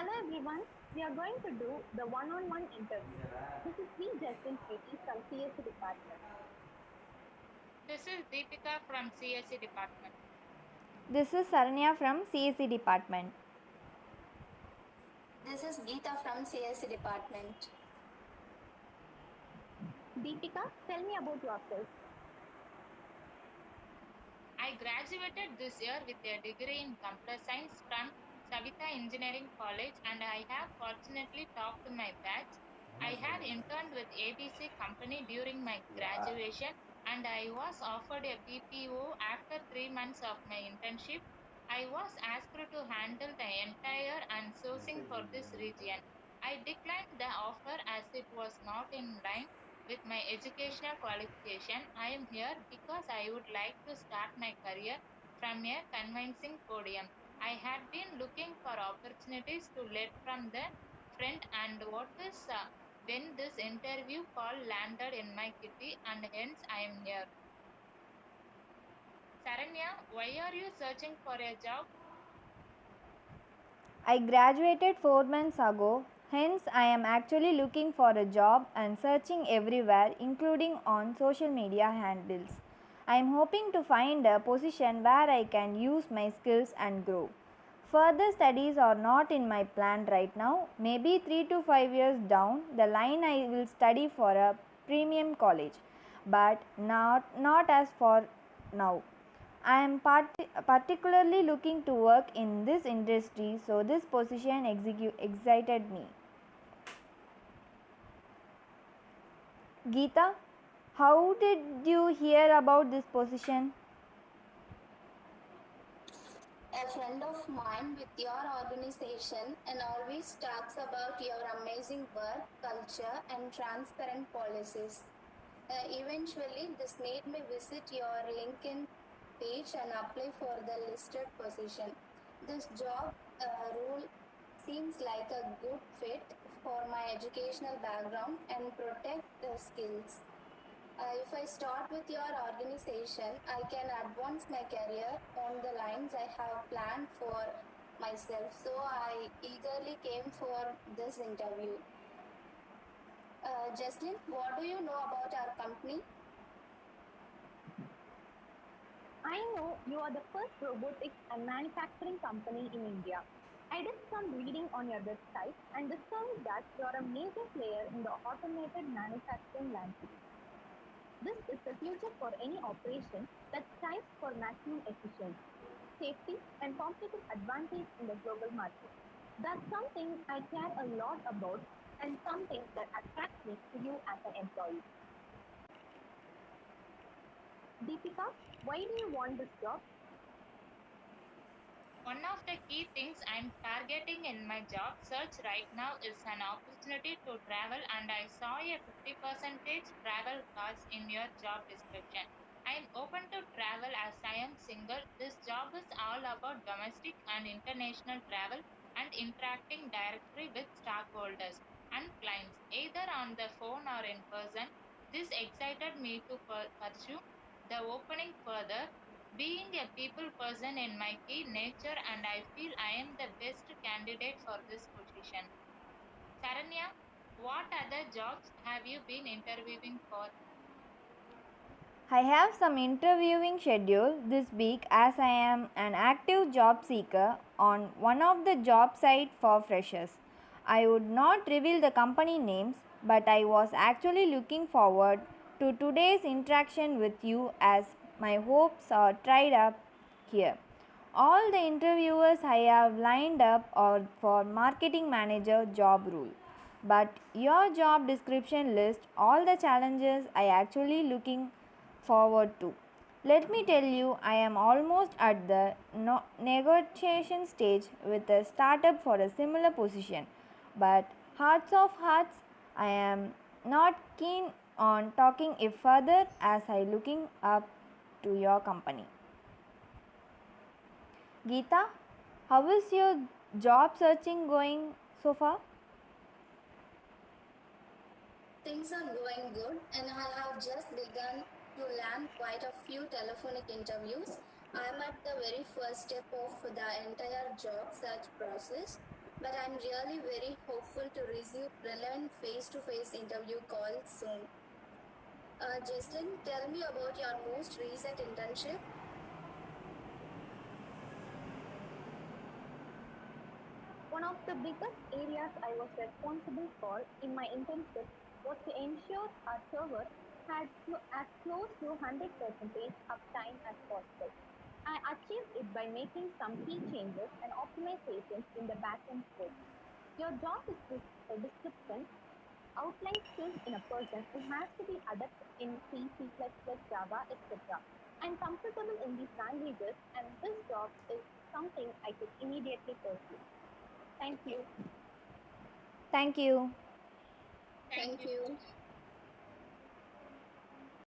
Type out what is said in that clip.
Hello everyone, we are going to do the one-on-one interview. This is me, Justin Preeti from CSC department. This is Deepika from CSE department. This is Saranya from CSE department. This is Geeta from CSE department. Deepika, tell me about yourself. I graduated this year with a degree in computer science from Savita Engineering College and I have fortunately topped my batch. I have interned with ABC company during my graduation and I was offered a PPO after 3 months of my internship. I was asked to handle the entire and sourcing for this region. I declined the offer as it was not in line with my educational qualification. I am here because I would like to start my career from a convincing podium. I had been looking for opportunities to lead from the front, and what is when this interview call landed in my kitty, and hence I am here. Saranya, why are you searching for a job? I graduated 4 months ago, hence, I am actually looking for a job and searching everywhere, including on social media handles. I am hoping to find a position where I can use my skills and grow. Further studies are not in my plan right now. Maybe 3 to 5 years down the line, I will study for a premium college, but not as for now. I am particularly looking to work in this industry, so this position excited me. Geeta, how did you hear about this position? A friend of mine with your organization and always talks about your amazing work, culture, and transparent policies. Eventually, this made me visit your LinkedIn page and apply for the listed position. This job role seems like a good fit for my educational background and protect the skills. If I start with your organization, I can advance my career on the lines I have planned for myself. So I eagerly came for this interview. Jesslyn, what do you know about our company? I know you are the first robotics and manufacturing company in India. I did some reading on your website and discovered that you are a major player in the automated manufacturing landscape. This is the future for any operation that strives for maximum efficiency, safety, and competitive advantage in the global market. That's something I care a lot about and something that attracts me to you as an employee. Deepika, why do you want this job? One of the key things I'm targeting in my job search right now is an opportunity to travel, and I saw a 50% travel clause in your job description. I'm open to travel as I am single. This job is all about domestic and international travel and interacting directly with stakeholders and clients, either on the phone or in person. This excited me to pursue the opening further, being a people person in my key nature, and I feel I am the best candidate for this position. Saranya, what other jobs have you been interviewing for? I have some interviewing scheduled this week as I am an active job seeker on one of the job site for freshers. I would not reveal the company names, but I was actually looking forward to today's interaction with you as my hopes are tied up here. All the interviewers I have lined up are for marketing manager job role. But your job description lists all the challenges I actually looking forward to. Let me tell you, I am almost at the negotiation stage with a startup for a similar position. But hearts of hearts, I am not keen on talking it further as I looking up to your company. Geeta, how is your job searching going so far? Things are going good, and I have just begun to land quite a few telephonic interviews. I'm at the very first step of the entire job search process. but I'm really very hopeful to receive relevant face-to-face interview calls soon. Jesslyn, tell me about your most recent internship. One of the biggest areas I was responsible for in my internship was to ensure our server had as close to 100% uptime as possible. I achieved it by making some key changes and optimizations in the backend code. Your job description outlines skills in a person who has to be adept in C, C++, Java, etc. I'm comfortable in these languages, and this job is something I could immediately pursue. Thank you. Thank you. Thank Thank you. you.